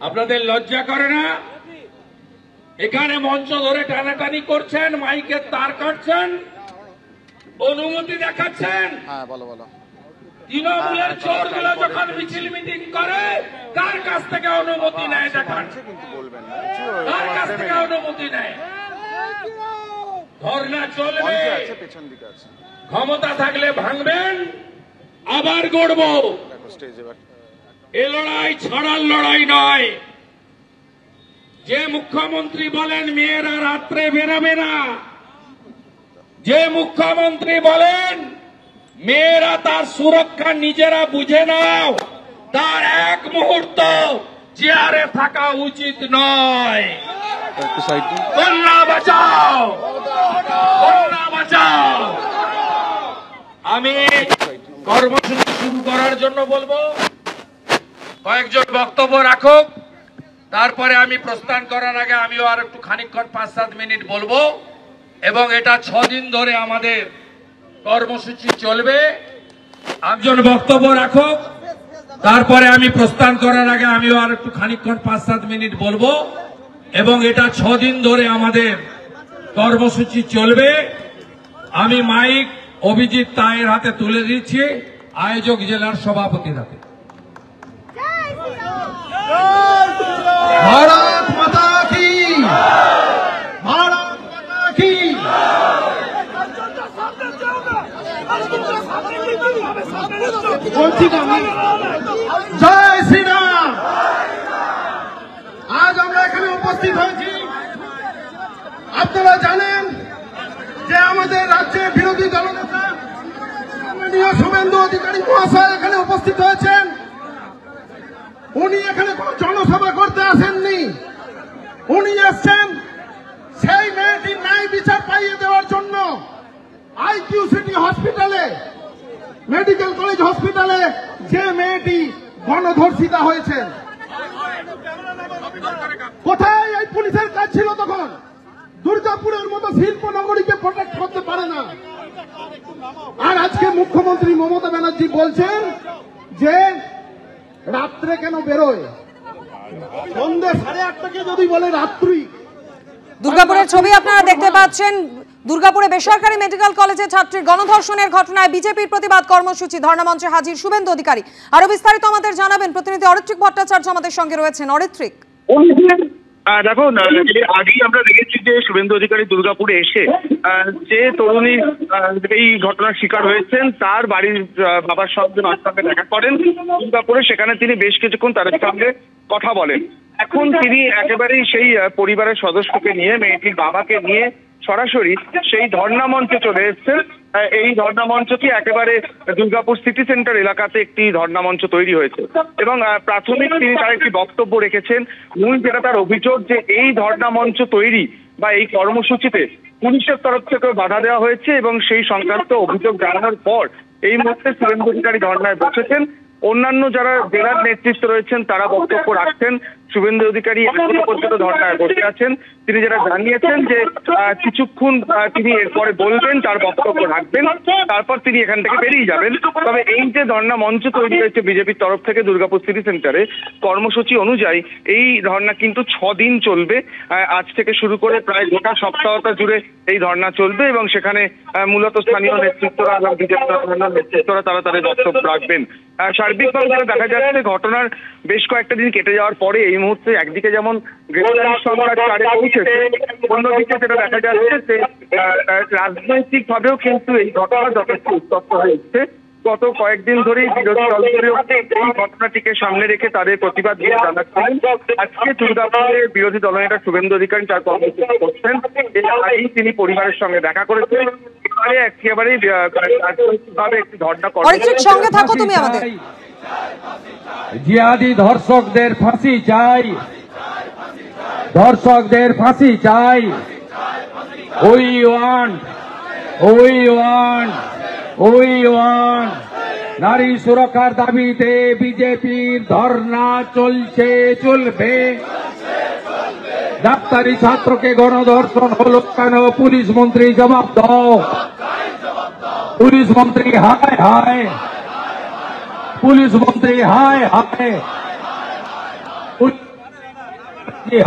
আপনাদের লজ্জা করে না? এখানে মঞ্চ ধরে টানাটানি করছেন, মাইকের তার কাটছেন, অনুমতি দেখাচ্ছেন। তৃণমূলের চোরগুলো যখন মিছিল মিটিং করে কার কাছ থেকে অনুমতি নেয় দেখান, কার কাছ থেকে অনুমতি নেয়? ধর্ণা চলবে, ক্ষমতা থাকলে ভাঙবেন, আবার গড়ব। এ লড়াই ছাড়ার লড়াই নয়। যে মুখ্যমন্ত্রী বলেন মেয়েরা রাত্রে বেরাবে না, যে মুখ্যমন্ত্রী বলেন মেয়েরা তার সুরক্ষা নিজেরা বুঝে নাও, তার এক মুহূর্ত চেয়ারে থাকা উচিত নয়। কন্যা বাঁচাও, কন্যা বাঁচাও। আমি কর্মসূচি শুরু করার জন্য বলবো, কয়েকজন বক্তব্য রাখুক, তারপরে আমি প্রস্থান করার আগে আমিও আর একটু খানিকক্ষণ 5-7 মিনিট বলবো। এবং এটা 6 দিন ধরে আমাদের কর্মসূচি চলবে। একজন বক্তব্য রাখুক, তারপরে আমি প্রস্থান করার আগে আমিও আর একটু খানিকক্ষণ 5-7 মিনিট বলবো। এবং এটা 6 দিন ধরে আমাদের কর্মসূচি চলবে। আমি মাইক অভিজিৎ তায়ের হাতে তুলে দিচ্ছি, আয়োজক জেলার সভাপতির হাতে। ভারত মাতা কি, ভারত মাতা কি। জয় শ্রীরাম। আজ আমরা এখানে উপস্থিত হয়েছি, আপনারা জানেন যে আমাদের রাজ্যের বিরোধী দলনেতা শুভেন্দু অধিকারী মহাশয় এখানে উপস্থিত হয়েছেন। উনি এখানে কোন জনসভা করতে আসেননি, উনি এসছেন সেই মেয়েটির ন্যায় বিচার পাইয়ে দেওয়ার জন্য। আইকিউ সিটি হসপিটালে, মেডিকেল কলেজ হসপিটালে যে মেয়েটি গণধর্ষিতা হয়েছেন, কোথায় এই পুলিশের কাজ ছিল তখন? দুর্গাপুরের মতো শিল্প নগরীকে প্রোটেক্ট করতে পারে না। আর আজকে মুখ্যমন্ত্রী মমতা ব্যানার্জি বলছেন যে রাত্রে কেন বেরোয়, সন্ধ্যে 8:30টাকে যদি বলে রাত্রি। দুর্গাপুরের ছবি আপনারা দেখতে পাচ্ছেন। দুর্গাপুরে বেসরকারি মেডিকেল কলেজে ছাত্রীর গণধর্ষণের ঘটনায় বিজেপির প্রতিবাদ কর্মসূচি, ধর্ণামঞ্চে হাজির শুভেন্দু অধিকারী। আরো বিস্তারিত আমাদের জানাবেন প্রতিনিধি অরিত্রিক ভট্টাচার্য আমাদের সঙ্গে রয়েছেন। অরিত্রিক, দেখো আগেই আমরা দেখেছি যে শুভেন্দু অধিকারী দুর্গাপুরে এসে যে তরুণী এই ঘটনার শিকার হয়েছেন তার বাড়ির বাবার সঙ্গে সঙ্গে দেখা করেন দুর্গাপুরে। সেখানে তিনি বেশ কিছুক্ষণ তাদের সঙ্গে কথা বলেন। এখন তিনি একেবারেই সেই পরিবারের সদস্যকে নিয়ে, মেয়েটির বাবাকে নিয়ে সরাসরি সেই ধর্ণা মঞ্চে চলে এসেছেন। এই ধর্ণা মঞ্চটি একেবারে দুর্গাপুর সিটি সেন্টার এলাকাতে একটি ধর্ণা মঞ্চ তৈরি হয়েছে এবং প্রাথমিক তিনি তার একটি বক্তব্য রেখেছেন। মূল যেটা তার অভিযোগ যে এই ধর্ণা মঞ্চ তৈরি বা এই কর্মসূচিতে পুলিশের তরফ থেকে বাধা দেওয়া হয়েছে এবং সেই সংক্রান্ত অভিযোগ জানানোর পর এই মুহূর্তে শুভেন্দু অধিকারী ধর্ণায় বসেছেন। অন্যান্য যারা জেলার নেতৃত্ব রয়েছেন তারা বক্তব্য রাখছেন। শুভেন্দু অধিকারী এখনো পর্যন্ত ধর্ণায় বসে আছেন। তিনি যেটা জানিয়েছেন যে কিছুক্ষণ তিনি এরপরে বলবেন, তার বক্তব্য রাখবেন, তারপর তিনি এখান থেকে বেরিয়ে যাবেন। তবে এই যে ধর্ণা মঞ্চ তৈরি হয়েছে বিজেপির তরফ থেকে দুর্গাপুর সিটি সেন্টারে, কর্মসূচি অনুযায়ী এই ধর্ণা কিন্তু 6 দিন চলবে। আজ থেকে শুরু করে প্রায় গোটা সপ্তাহটা জুড়ে এই ধর্ণা চলবে এবং সেখানে মূলত স্থানীয় নেতৃত্বরা এবং বিজেপি নেতৃত্বরা তারা তাদের বক্তব্য রাখবেন। সার্বিকভাবে দেখা যাচ্ছে ঘটনার বেশ কয়েকটা দিন কেটে যাওয়ার পরে এই মুহূর্তে একদিকে যেমন গ্রেফতারির সংখ্যা 4-এ পৌঁছেছে, অন্যদিকে যেটা দেখা যাচ্ছে যে রাজনৈতিক ভাবেও কিন্তু এই ঘটনা যথেষ্ট উত্তপ্ত হয়েছে। গত কয়েকদিন ধরেই বিরোধী দলগুলো এই ঘটনাটিকে সামনে রেখে তাদের প্রতিবাদ জানাচ্ছিলেন। আজকে দুর্গাপুরের বিরোধী দলনেতা শুভেন্দু অধিকারী তার কর্মসূচি করছেন। এর আগেই তিনি পরিবারের সঙ্গে দেখা করেছেন। একেবারেই রাজনৈতিকভাবে একটি ধর্ণা সঙ্গে থাকো তুমি আমাদের। জিহাদি ধর্ষকদের ফাঁসি চাই, ধর্ষকদের ফাঁসি চাই। We want, we want, we want. নারী সুরক্ষার দাবিতে বিজেপির ধর্ণা চলছে, চলবে। ডাক্তারি ছাত্রকে গণধর্ষণ হলো কেন? পুলিশ মন্ত্রী জবাব দাও। পুলিশ মন্ত্রী হায় হায়, পুলিশ মন্ত্রী হায় হায়।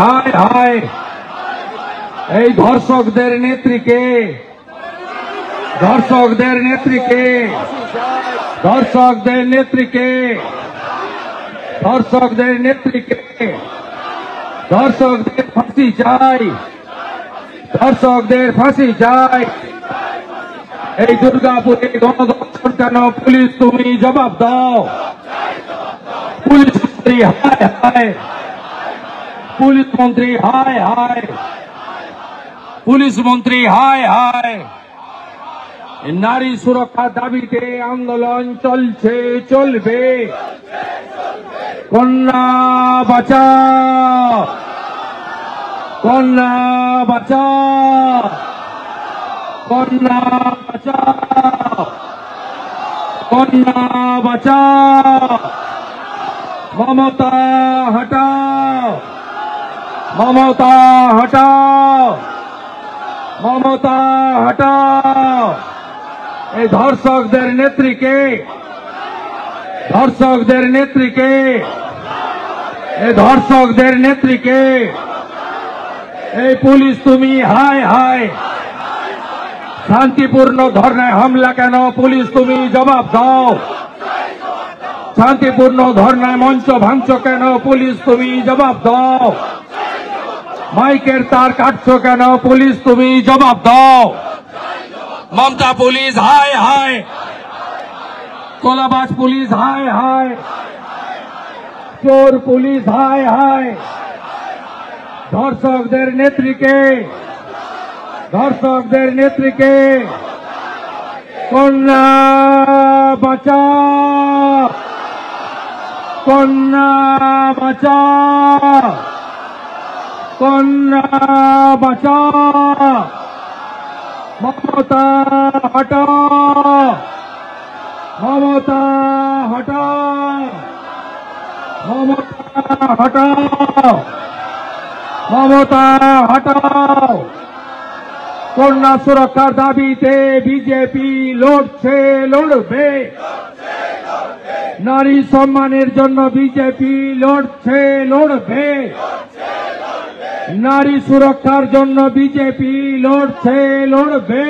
হায় হায়, এই ধর্ষকদের নেত্রীকে, ধর্ষকদের নেত্রীকে, ধর্ষকদের নেত্রীকে, ধর্ষকদের নেত্রীকে, ধর্ষকদের ফাঁসি চাই, ধর্ষকদের ফাঁসি চাই। এই দুর্গাপুরে গণধর্ষণ কেন? পুলিশ তুমি জবাব দাও। পুলিশ মন্ত্রী হায় হায়, পুলিশ মন্ত্রী হায় হায়, পুলিশ মন্ত্রী হায় হায়। নারী সুরক্ষার দাবিতে আন্দোলন চলছে, চলবে। কন্যা বাঁচাও, কন্যা বাঁচাও, কন্যা বাঁচাও, কন্যা বাঁচাও। মমতা হটাও, মমতা হটাও, মমতা হটাও। এই ধর্ষকদের নেত্রীকে, ধর্ষকদের নেত্রীকে, এই ধর্ষকদের নেত্রীকে। এই পুলিশ তুমি হায় হায়, শান্তিপূর্ণ ধর্নায় হামলা কেন? পুলিশ তুমি জবাব দাও। শান্তিপূর্ণ ধর্নায় মঞ্চ ভাঙছ কেন? পুলিশ তুমি জবাব দাও। মাইকের তার কাটছো কেন? পুলিশ তুমি জবাব দাও। মমতা পুলিশ হায় হায়, তোলাবাজ পুলিশ হায় হায়, চোর পুলিশ হায় হায়। ধর্ষকদের নেত্রীকে, ধর্ষকদের নেত্রীকে। কন্যা বাঁচাও, কন্যা বাঁচাও, কন্যা বাঁচাও। মমতা হটাও, মমতা হটাও, মমতা হটাও, মমতা হটাও। কন্যা সুরক্ষার দাবিতে বিজেপি লড়ছে, লড়বে। নারী সম্মানের জন্য বিজেপি লড়ছে, লড়বে। নারী সুরক্ষার জন্য বিজেপি লড়ছে, লড়বে।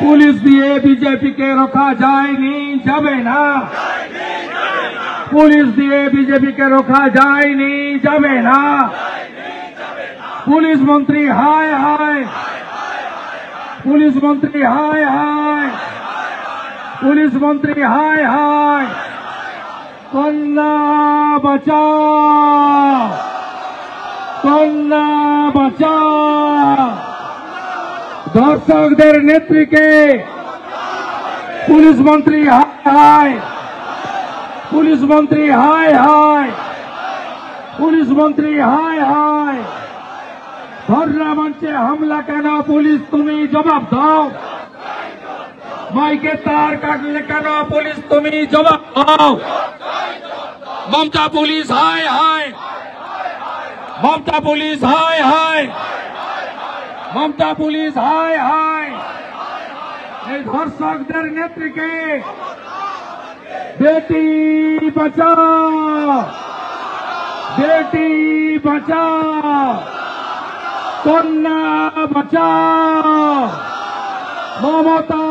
পুলিশ দিয়ে বিজেপিকে রোখা যায়নি, যাবে না। পুলিশ দিয়ে বিজেপিকে রোখা যায়নি, যাবে না। পুলিশ মন্ত্রী হায় হায়, পুলিশ মন্ত্রী হায় হায়, পুলিশ মন্ত্রী হায় হায়। কন্যা বাঁচাও, কন্যা বাঁচাও। ধর্ষকদের নেত্রীকে পুলিশ মন্ত্রী হায় হায়, পুলিশ মন্ত্রী হায় হায়, পুলিশ মন্ত্রী হায় হায়। ধর্ণা মঞ্চে হামলা কেন? পুলিশ তুমি জবাব দাও। মাইকে তার কাটলে কেন? পুলিশ তুমি জবাব দাও। মমতা পুলিশ হায় হায়, মমতা পুলিশ হায় হায়, মমতা পুলিশ হায় হায়। এই ধর্ষকদের নেত্রীকে বেটি বাঁচাও, বেটি বাঁচাও, কন্যা বাঁচাও। মমতা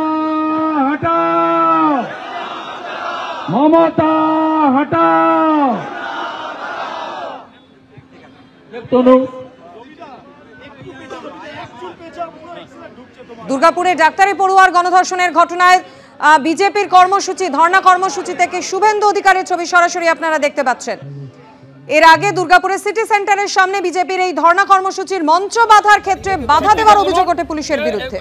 হটাও, মমতা হটাও। দুর্গাপুরে ডাক্তারি পড়ুয়ার গণধর্ষণের ঘটনায় বিজেপির কর্মসূচি, ধর্ণা কর্মসূচি থেকে শুভেন্দু অধিকারীর ছবি সরাসরি আপনারা দেখতে পাচ্ছেন। এর আগে দুর্গাপুরের সিটি সেন্টারের সামনে বিজেপির এই ধর্ণা কর্মসূচির মঞ্চ বাধার ক্ষেত্রে বাধা দেওয়ার অভিযোগ ওঠে পুলিশের বিরুদ্ধে।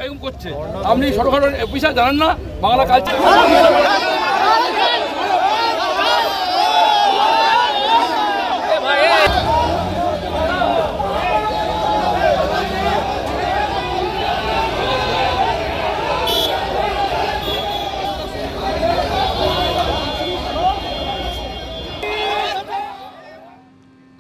আপনি সরকারের অফিসার জানেন না বাংলা কালচার।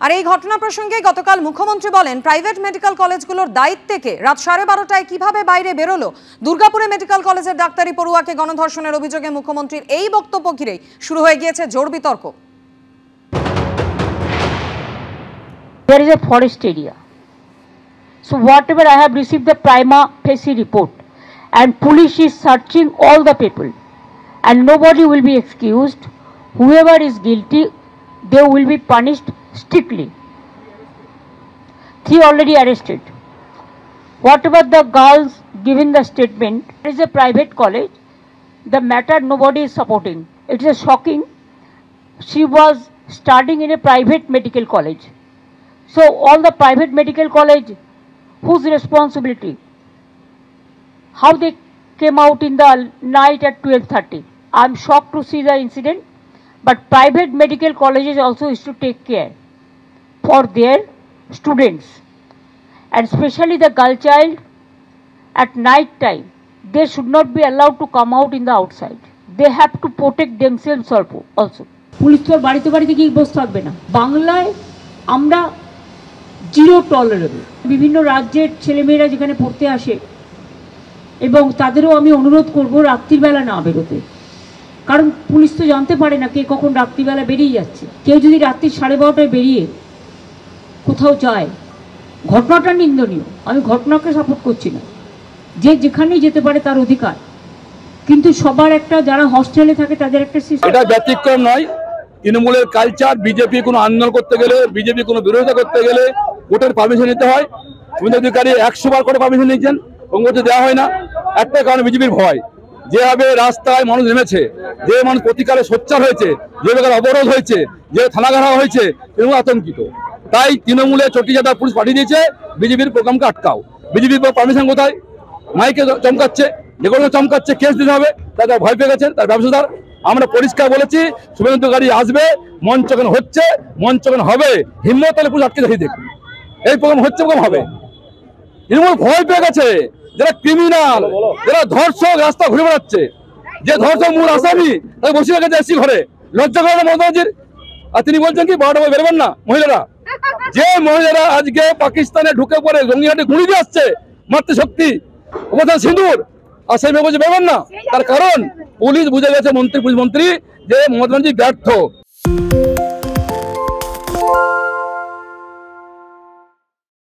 আর এই ঘটনা প্রসঙ্গে গতকাল মুখ্যমন্ত্রী বলেন, প্রাইভেট মেডিকেল কলেজগুলোর দায়িত্ব থেকে রাত 12:30টায় কিভাবে বাইরে বেরোলো। দুর্গাপুরে মেডিকেল কলেজের ডাক্তারি পড়ুয়াকে গণধর্ষণের অভিযোগে মুখ্যমন্ত্রীর এই বক্তব্য ঘিরেই শুরু হয়ে গিয়েছে জোর বিতর্ক। There is a forest area. So whatever I have received the prima facie report, and police is searching all the people, and nobody will be excused. Whoever is guilty, they will be punished strictly. 3 already arrested. Whatever the girls given the statement, it is a private college. The matter nobody is supporting. It is shocking. She was studying in a private medical college. So all the private medical college, whose responsibility? How they came out in the night at 12:30? I am shocked to see the incident. But private medical colleges also is to take care for their students, and especially the girl child at night time. They should not be allowed to come out in the outside. They have to protect themselves also. Police তো বাড়িতে বাড়িতে গিয়ে বসে থাকবে না। বাংলায় আমরা zero tolerable. বিভিন্ন রাজ্যের ছেলেমেয়েরা যেখানে পড়তে আসে, এবং তাদেরও আমি অনুরোধ করব রাত্রিবেলা না বেরোতে, কারণ পুলিশ তো জানতে পারে না কে কখন রাত্রিবেলা বেরিয়ে যাচ্ছে। কেউ যদি রাত্রি 12:30টায় বেরিয়ে কোথাও যায়, ঘটনাটা নিন্দনীয়। আমি ঘটনাকে সাপোর্ট করছি না, যে যেখানেই যেতে পারে তার অধিকার, কিন্তু সবার একটা, যারা হস্টেলে থাকে তাদের একটা সিস্টেম। এটা ব্যতিক্রম নয়। তৃণমূলের কালচার, বিজেপি কোনো আন্দোলন করতে গেলে, বিজেপি কোনো বিরোধিতা করতে গেলে কোর্টের পারমিশন নিতে হয়। শুভেন্দু অধিকারী 100 বার করে পারমিশন নিয়েছেন, কংগ্রেসে দেওয়া হয় না। একটা কারণে বিজেপির ভয়। যেভাবে রাস্তায় মানুষ নেমেছে, যে মানুষ প্রতিকারে সোচ্চার হয়েছে, যেভাবে অবরোধ হয়েছে, যে থানা ঘেরাও হয়েছে, তৃণমূল আতঙ্কিত। তাই তৃণমূলের চটিচাটা পুলিশ পাঠিয়ে দিয়েছে বিজেপির প্রোগ্রামকে আটকাও। বিজেপির পারমিশন কোথায়? মাইকে চমকাচ্ছে, যে কোনো চমকাচ্ছে, কেস দিতে হবে। তারা ভয় পেয়ে গেছেন, তার ব্যবসাদার। আমরা পরিষ্কার বলেছি, শুভেন্দু অধিকারী আসবে, মঞ্চ কেন হচ্ছে, মঞ্চ কেন হবে, হিম্মত হলে পুলিশ আটকে দেখি দেখুন। এই প্রোগ্রাম হচ্ছে, প্রোগ্রাম হবে। তৃণমূল ভয় পেয়ে গেছে। যারা ক্রিমিনাল, যারা ধর্ষক রাস্তা ঘুরে বেড়াচ্ছে, যে ধর্ষক মূল আসামি, তাকে বসে রেখেছে এসি ঘরে। লজ্জা করে না মমতা ব্যানার্জির? আর তিনি বলছেন কি 12টা বই বেরোবেন না মহিলারা? যে মহিলারা আজকে পাকিস্তানে ঢুকে পড়ে রঙিহাটে গুলি দিয়ে আসছে, মাতৃশক্তি, অবদান সিঁদুর, আর সেই মেয়ে বলছে বেরোবেন না। তার কারণ পুলিশ বুঝে গেছে, পুলিশ মন্ত্রী, যে মমতা ব্যানার্জি ব্যর্থ।